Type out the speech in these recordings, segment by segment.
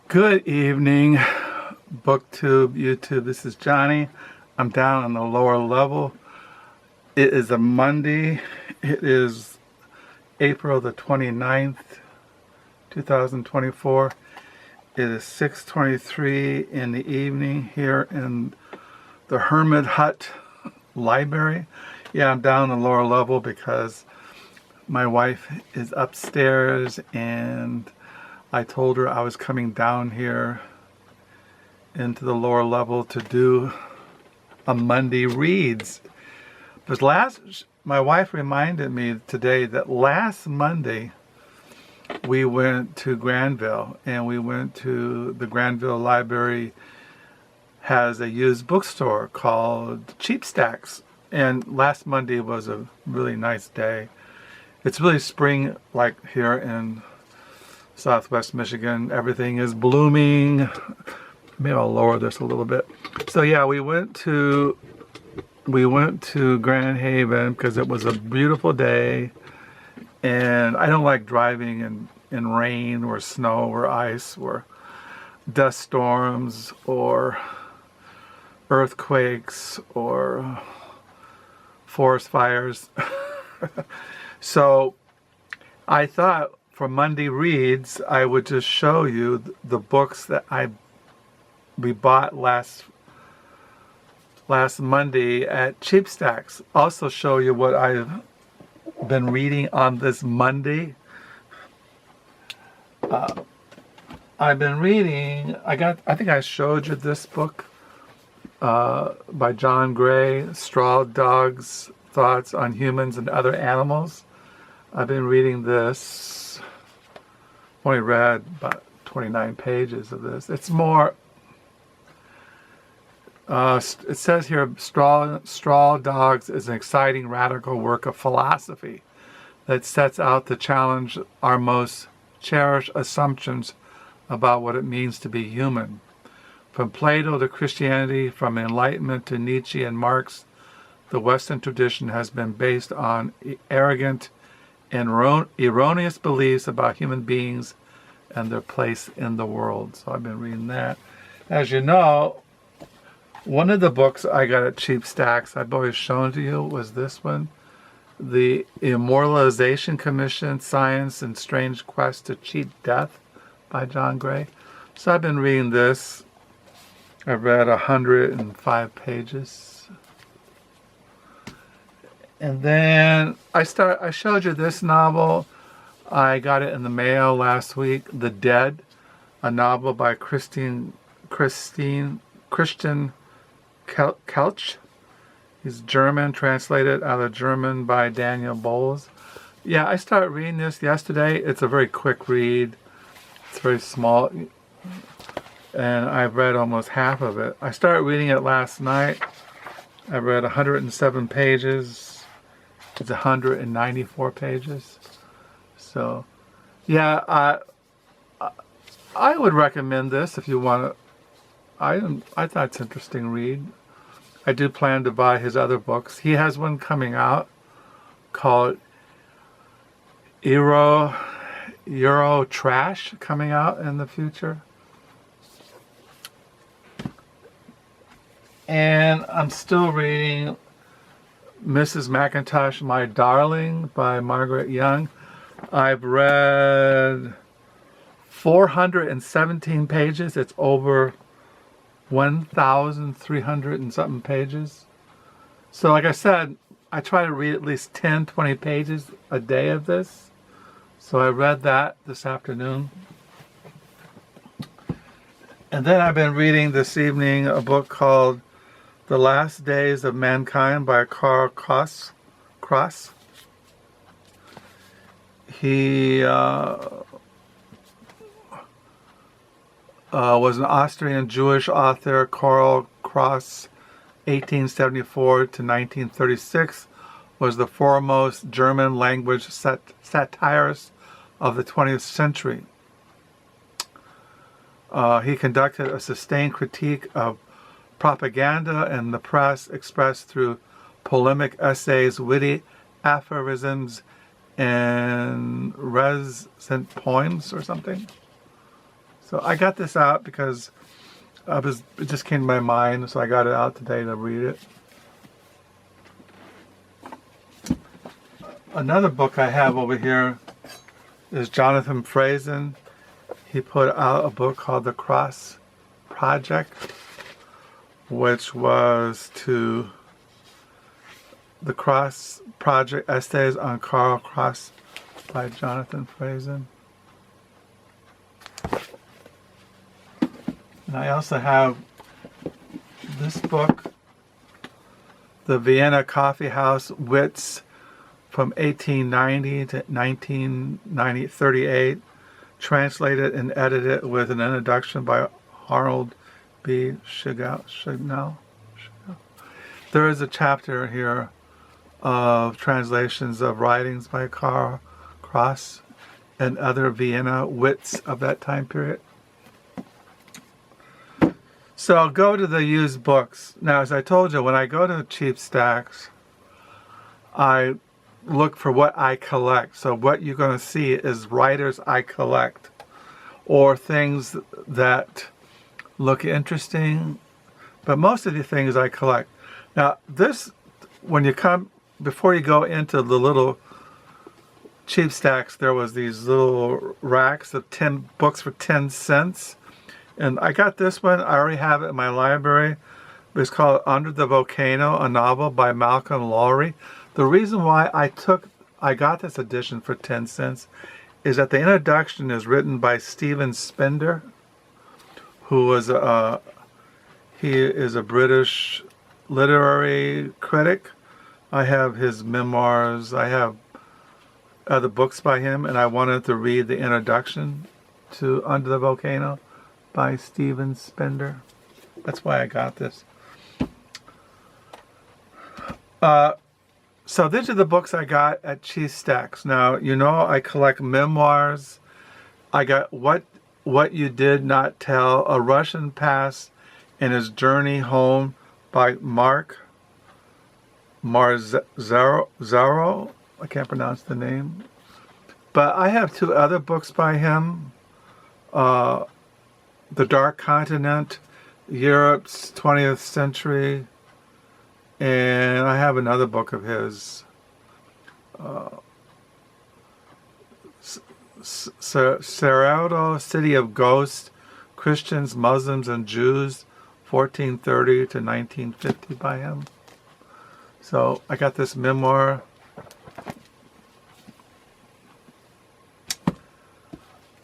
Good evening, BookTube, YouTube. This is Johnny. I'm down on the lower level. It is a Monday. It is April the 29th, 2024. It is 6:23 in the evening here in the Hermit Hut Library. Yeah, I'm down on the lower level because my wife is upstairs and I told her I was coming down here into the lower level to do a Monday reads. But my wife reminded me today that last Monday we went to Granville, and we went to the Granville Library has a used bookstore called Cheap Stacks, and last Monday was a really nice day. It's really spring like here in Southwest Michigan. Everything is blooming. Maybe I'll lower this a little bit. So yeah, we went to Grand Haven because it was a beautiful day, and I don't like driving in rain or snow or ice or dust storms or earthquakes or forest fires. So I thought for Monday reads, I would just show you the books that we bought last Monday at Cheap Stacks. Also show you what I've been reading on this Monday. I've been reading. I think I showed you this book by John Gray, Straw Dogs: Thoughts on Humans and Other Animals. I've been reading this. Only read about 29 pages of this. It's more. It says here, Straw Dogs is an exciting radical work of philosophy that sets out to challenge our most cherished assumptions about what it means to be human. From Plato to Christianity, from Enlightenment to Nietzsche and Marx, the Western tradition has been based on arrogant and erroneous beliefs about human beings and their place in the world. So I've been reading that. As you know, one of the books I got at Cheap Stacks, I've always shown to you, was this one, The Immortalization Commission, Science and Strange Quest to Cheat Death by John Gray. So I've been reading this. I've read 105 pages. And then I showed you this novel. I got it in the mail last week, The Dead, a novel by Christian Kelch. He's German, translated out of German by Daniel Bowles. Yeah, I started reading this yesterday. It's a very quick read. It's very small, and I've read almost half of it. I started reading it last night. I read 107 pages. It's 194 pages. So, yeah, I would recommend this if you want to. I thought it's an interesting read. I do plan to buy his other books. He has one coming out called Euro Trash coming out in the future. And I'm still reading Mrs. MacIntosh, My Darling by Marguerite Young. I've read 417 pages. It's over 1,300 and something pages. So like I said, I try to read at least 10, 20 pages a day of this. So I read that this afternoon. And then I've been reading this evening a book called The Last Days of Mankind by Karl Kraus. He was an Austrian Jewish author. Karl Kraus, 1874 to 1936, was the foremost German language satirist of the 20th century. He conducted a sustained critique of propaganda and the press, expressed through polemic essays, witty aphorisms, and resonant poems or something. So I got this out because it just came to my mind, so I got it out today to read it. Another book I have over here is Jonathan Franzen. He put out a book called The Kraus Project, which was to the Kraus Project Essays on Karl Kraus by Jonathan Franzen. And I also have this book, The Vienna Coffeehouse, Wits, from 1890 to 1938, translated and edited with an introduction by Harold B. Segel. There is a chapter here of translations of writings by Karl Kraus and other Vienna wits of that time period. So I'll go to the used books. Now, as I told you, when I go to Cheap Stacks, I look for what I collect. So what you're going to see is writers I collect, or things that look interesting, but most of the things I collect. Now this, when you come, before you go into the little Cheap Stacks, there was these little racks of 10 books for 10 cents. And I got this one, I already have it in my library. It's called Under the Volcano, a novel by Malcolm Lowry. The reason why I got this edition for 10 cents is that the introduction is written by Stephen Spender, who was he is a British literary critic. I have his memoirs, I have other books by him, and I wanted to read the introduction to Under the Volcano by Stephen Spender. That's why I got this. So these are the books I got at Cheap Stacks. Now, you know I collect memoirs. I got What You Did Not Tell, A Russian Past and His Journey Home by Mark Marzaro. I can't pronounce the name. But I have two other books by him. The Dark Continent, Europe's 20th Century, and I have another book of his, Sarajevo, City of Ghosts, Christians, Muslims, and Jews, 1430 to 1950 by him. So I got this memoir.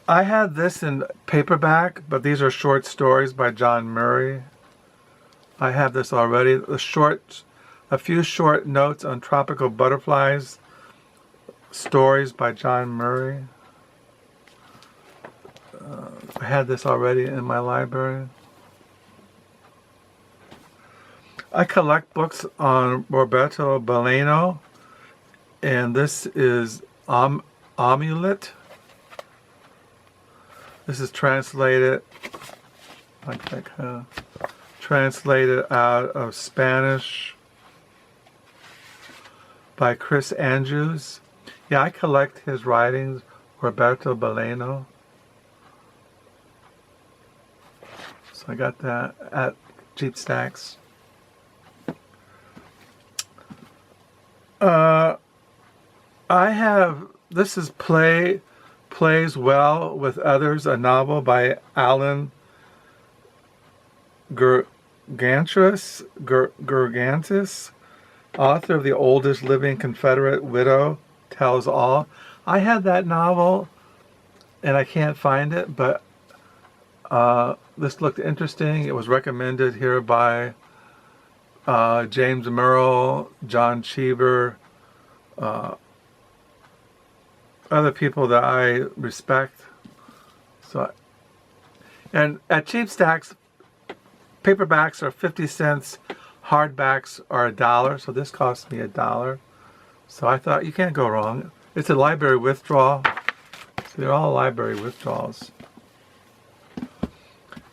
I had this in paperback, but these are short stories by John Murray. I have this already. A few short notes on tropical butterflies, stories by John Murray. I had this already in my library. I collect books on Roberto Bolaño, and this is Amulet. This is translated, translated out of Spanish by Chris Andrews. Yeah, I collect his writings, Roberto Bolaño. So I got that at Cheap Stacks. I have, this is Plays Well with Others, a novel by Alan Gurgantis, author of The Oldest Living Confederate Widow Tells All. I had that novel and I can't find it, but this looked interesting. It was recommended here by James Merrill, John Cheever, other people that I respect. So, and at Cheap Stacks, paperbacks are 50 cents, hardbacks are $1. So this cost me $1. So I thought, you can't go wrong. It's a library withdrawal. So they're all library withdrawals.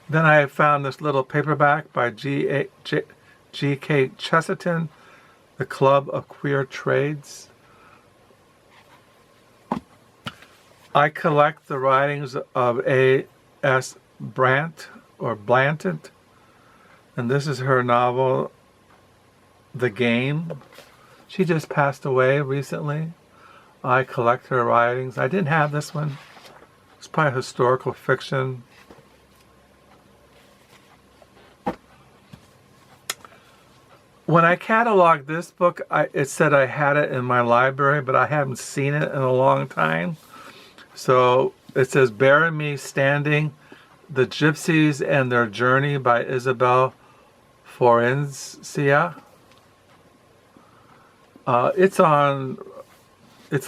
Then I found this little paperback by G.K. Chesterton, The Club of Queer Trades. I collect the writings of A. S. Brandt or Blantant, and this is her novel, The Game. She just passed away recently. I collect her writings. I didn't have this one. It's probably historical fiction. When I cataloged this book, it said I had it in my library, but I haven't seen it in a long time. So it says Bury Me Standing, The Gypsies and Their Journey by Isabel Forenzia. It's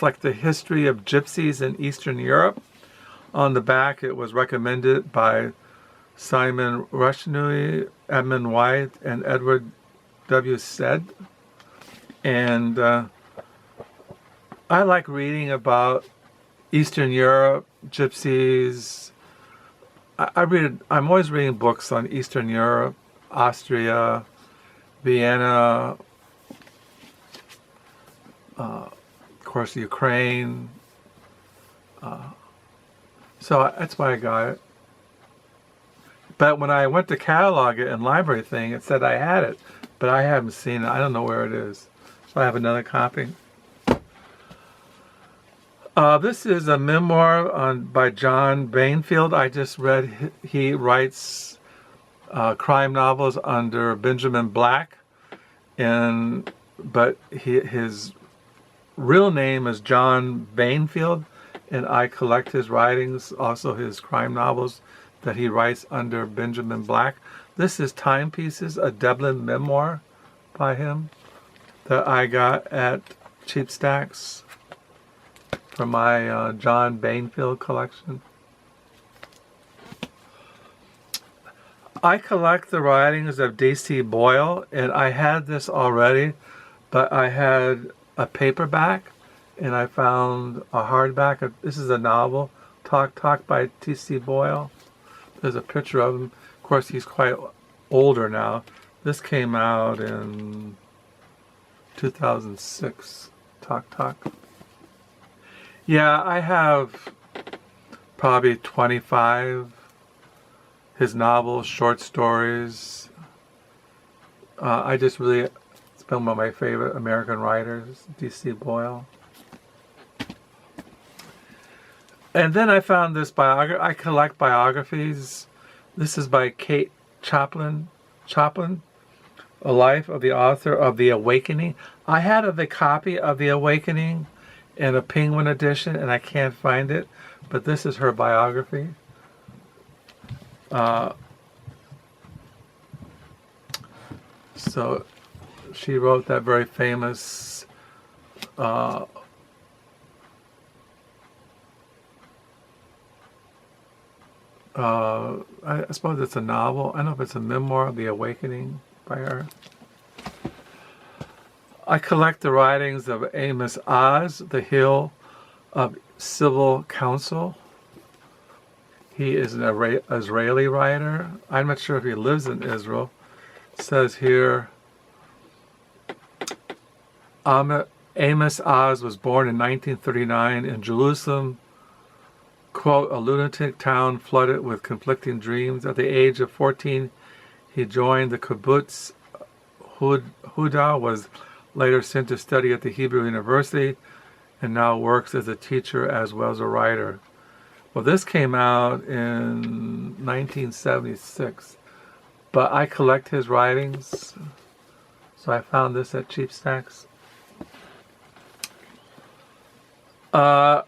like the history of gypsies in Eastern Europe. On the back, it was recommended by Simon Rushnui, Edmund White, and Edward W. Said. And I like reading about Eastern Europe, gypsies. I'm always reading books on Eastern Europe, Austria, Vienna, of course, Ukraine. So that's why I got it. But when I went to catalog it in library thing, it said I had it, but I haven't seen it. I don't know where it is. So I have another copy. This is a memoir by John Bainfield. I just read. He writes crime novels under Benjamin Black, but his real name is John Bainfield, and I collect his writings, also his crime novels that he writes under Benjamin Black. This is Timepieces, a Dublin memoir by him that I got at Cheap Stacks for my John Bainfield collection. I collect the writings of D.C. Boyle, and I had this already, but I had a paperback, and I found a hardback. This is a novel, Talk Talk by T.C. Boyle. There's a picture of him. Of course, he's quite older now. This came out in 2006, Talk Talk. Yeah, I have probably 25 his novels, short stories. I just really, it's been one of my favorite American writers, D.C. Boyle. And then I found this biography. I collect biographies. This is by Kate Chaplin, A Life of the Author of The Awakening. I had the copy of The Awakening in a Penguin edition, and I can't find it, but this is her biography. So she wrote that very famous I suppose it's a novel. I don't know if it's a memoir, The Awakening by her. I collect the writings of Amos Oz, The Hill of Civil Counsel. He is an Israeli writer. I'm not sure if he lives in Israel. It says here, Amos Oz was born in 1939 in Jerusalem, quote, a lunatic town flooded with conflicting dreams. At the age of 14, he joined the kibbutz Huda, was later sent to study at the Hebrew University, and now works as a teacher as well as a writer. Well, this came out in 1976, but I collect his writings, so I found this at Cheap Stacks. I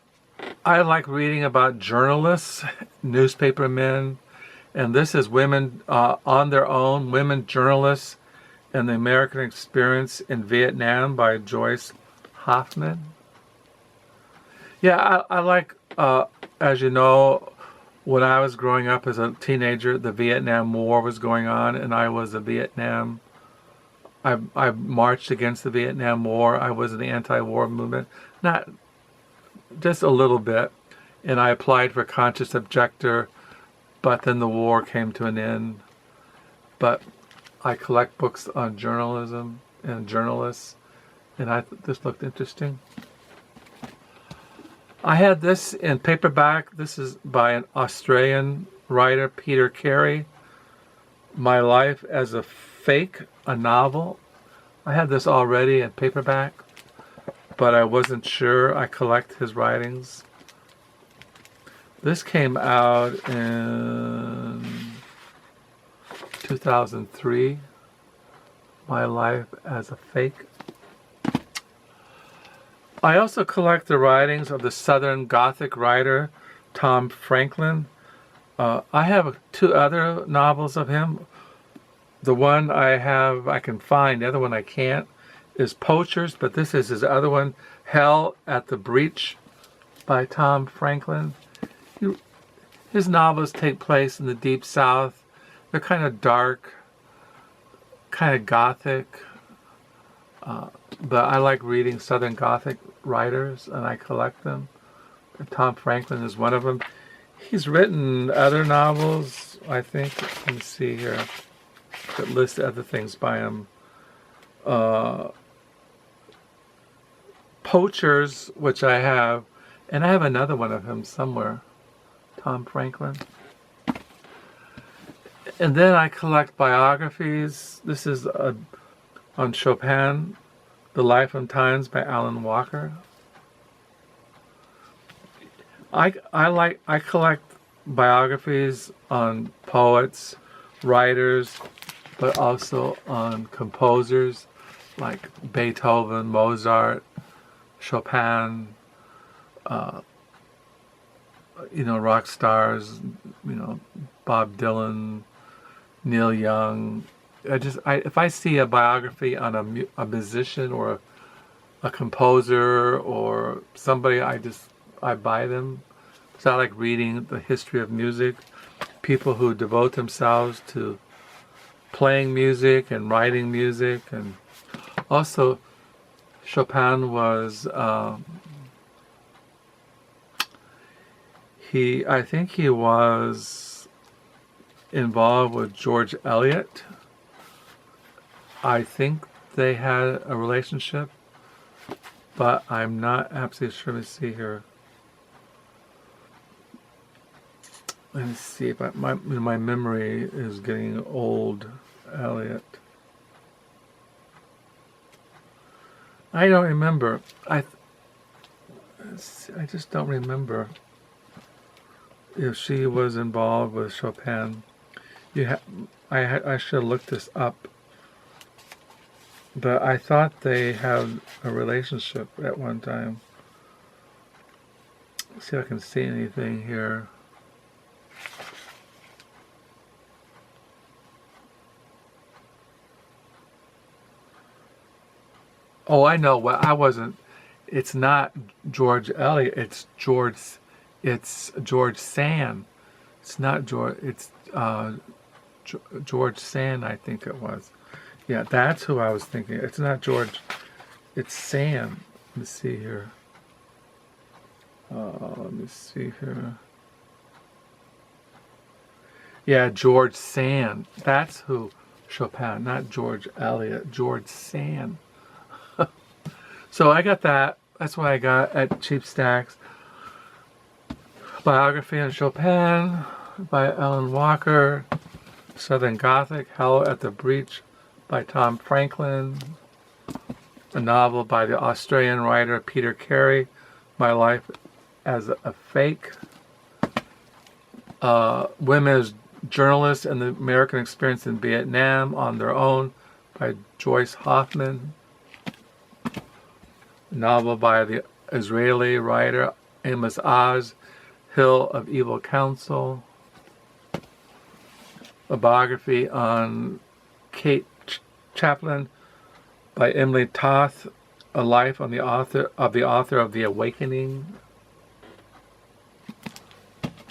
like reading about journalists, newspapermen, and this is Women on Their Own, Women Journalists and the American Experience in Vietnam by Joyce Hoffman. Yeah, I like, as you know, when I was growing up as a teenager, the Vietnam War was going on, and I was a Vietnam. I marched against the Vietnam War. I was in the anti-war movement, not just a little bit, and I applied for conscious objector, but then the war came to an end. But I collect books on journalism and journalists, and this looked interesting. I had this in paperback. This is by an Australian writer Peter Carey, My Life as a Fake, a novel. I had this already in paperback, but I wasn't sure. I collect his writings. This came out in 2003, My Life as a Fake. I also collect the writings of the Southern Gothic writer Tom Franklin. I have 2 other novels of him. The one I can find, the other one I can't, is Poachers, but this is his other one, Hell at the Breach by Tom Franklin. His novels take place in the Deep South. They're kind of dark, kind of gothic, but I like reading Southern Gothic writers, and I collect them. And Tom Franklin is one of them. He's written other novels, I think. Let me see here. That list other things by him. Poachers, which I have, and I have another one of him somewhere. Tom Franklin. And then I collect biographies. This is on Chopin, The Life and Times by Alan Walker. I collect biographies on poets, writers, but also on composers like Beethoven, Mozart, Chopin, rock stars, Bob Dylan, Neil Young. If I see a biography on a musician or a composer or somebody, I buy them. So I like reading the history of music, people who devote themselves to playing music and writing music. And also Chopin was I think he was involved with George Eliot. I think they had a relationship, but I'm not absolutely sure. Let me see here. Let me see if my memory is getting old. Eliot. I don't remember. I just don't remember if she was involved with Chopin. I should have looked this up, but I thought they had a relationship at one time. Let's see if I can see anything here. Oh, I know. Well, I wasn't. It's not George Eliot. It's George Sand. It's not George. It's George Sand. I think it was. Yeah, that's who I was thinking. It's not George. It's Sand. Let me see here. Let me see here. Yeah, George Sand. That's who Chopin. Not George Eliot. George Sand. So I got that. That's what I got at Cheap Stacks. Biography on Chopin by Alan Walker. Southern Gothic, Hell at the Breach by Tom Franklin. A novel by the Australian writer Peter Carey, My Life as a Fake. Women as Journalists and the American Experience in Vietnam on Their Own by Joyce Hoffman. Novel by the Israeli writer Amos, Hill of Evil Counsel. A biography on Kate Chaplin by Emily Toth. A life on the author of The Awakening.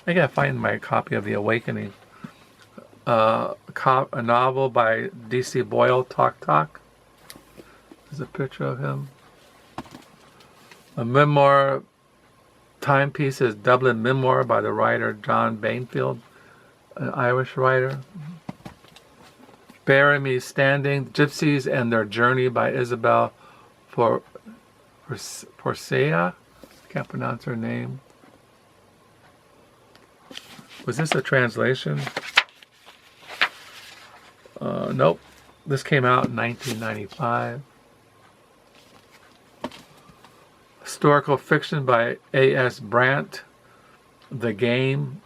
I gotta find my copy of The Awakening. A novel by D.C. Boyle, Talk Talk. There's a picture of him. A memoir, timepiece is Dublin Memoir by the writer John Bainfield, an Irish writer. Bury Me Standing, Gypsies and Their Journey by Isabel Porcea. Can't pronounce her name. Was this a translation? Nope. This came out in 1995. Historical fiction by A.S. Brandt. The Game.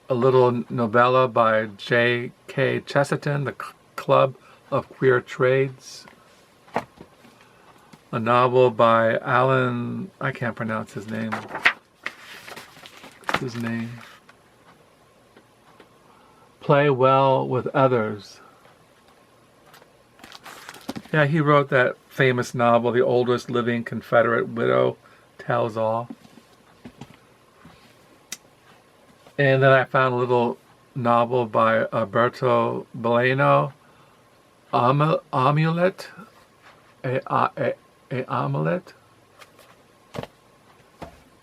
A little novella by J.K. Chesterton, The Club of Queer Trades. A novel by Alan, I can't pronounce his name. What's his name? Play Well with Others. Yeah, he wrote that famous novel, The Oldest Living Confederate Widow Tells All. And then I found a little novel by Alberto Bellino, Amulet. A Amulet.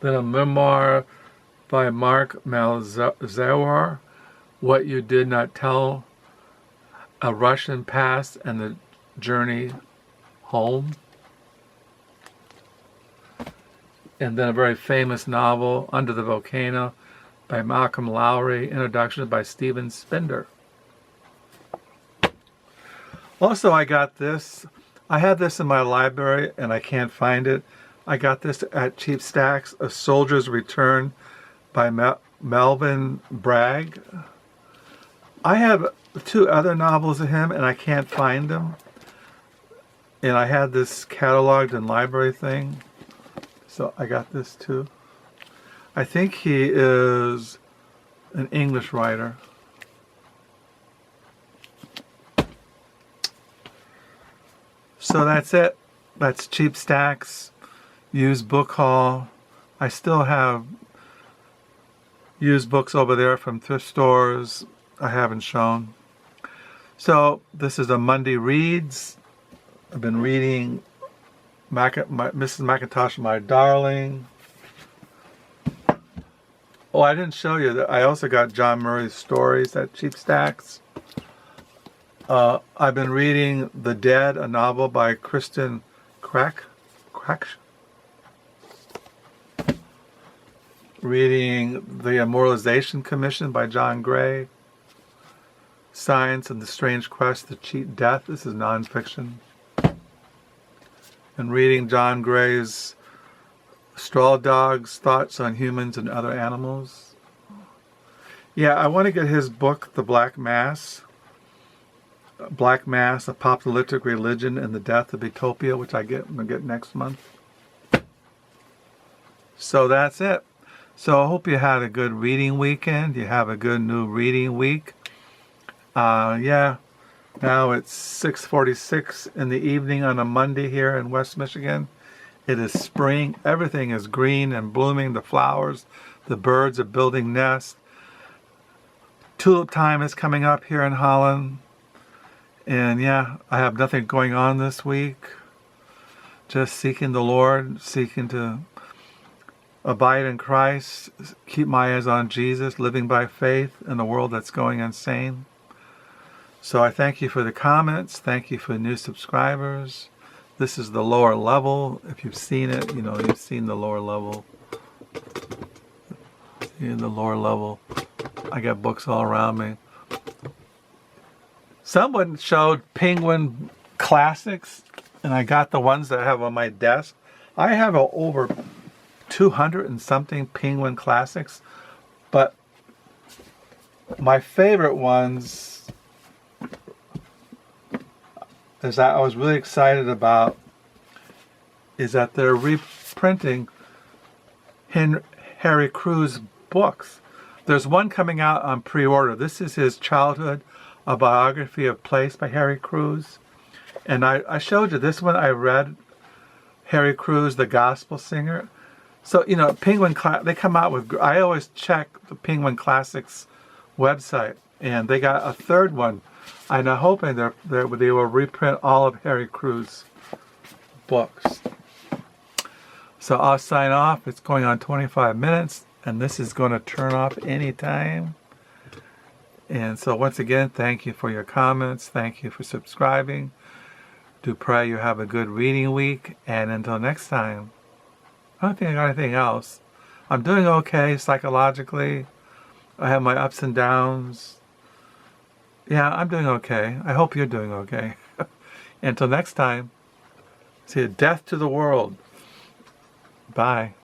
Then a memoir by Mark Malzauer, What You Did Not Tell, A Russian Past and the Journey Home. And then a very famous novel, Under the Volcano, by Malcolm Lowry, introduction by Stephen Spender. Also, I got this. I had this in my library and I can't find it. I got this at Cheap Stacks, A Soldier's Return by Melvin Bragg. I have 2 other novels of him and I can't find them. And I had this cataloged in library thing. So I got this too. I think he is an English writer. So that's it. That's Cheap Stacks, used book haul. I still have used books over there from thrift stores I haven't shown. So this is a Monday Reads. I've been reading Mrs. MacIntosh, My Darling. Oh, I didn't show you that. I also got John Murray's stories at Cheap Stacks. I've been reading The Dead, a novel by Kristen Kracht. Reading The Immortalization Commission by John Gray. Science and the Strange Quest to Cheat Death. This is nonfiction. And reading John Gray's Straw Dogs, Thoughts on Humans and Other Animals. Yeah, I want to get his book, The Black Mass. Black Mass, Apocalyptic Religion and the Death of Utopia, which I'm going to get next month. So that's it. So I hope you had a good reading weekend. You have a good new reading week. Yeah, now it's 6:46 in the evening on a Monday here in West Michigan. It is spring. Everything is green and blooming. The flowers, the birds are building nests. Tulip time is coming up here in Holland. And yeah, I have nothing going on this week. Just seeking the Lord, seeking to abide in Christ, keep my eyes on Jesus, living by faith in a world that's going insane. So I thank you for the comments. Thank you for new subscribers. This is the lower level. If you've seen it, you know, you've seen the lower level. See the lower level. I got books all around me. Someone showed Penguin Classics, and I got the ones that I have on my desk. I have over 200 and something Penguin Classics, but my favorite ones is that I was really excited about is that they're reprinting Harry Crews books. There's one coming out on pre-order. This is his childhood, A Biography of Place by Harry Crews. And I showed you this one. I read Harry Crews, the gospel singer. So, you know, they come out with, I always check the Penguin Classics website. And they got a third one. And I'm hoping they will reprint all of Harry Crews' books. So I'll sign off. It's going on 25 minutes. And this is going to turn off anytime. And so once again, thank you for your comments. Thank you for subscribing. Do pray you have a good reading week. And until next time, I don't think I got anything else. I'm doing okay psychologically. I have my ups and downs. Yeah, I'm doing okay. I hope you're doing okay. Until next time, see you. Death to the world. Bye.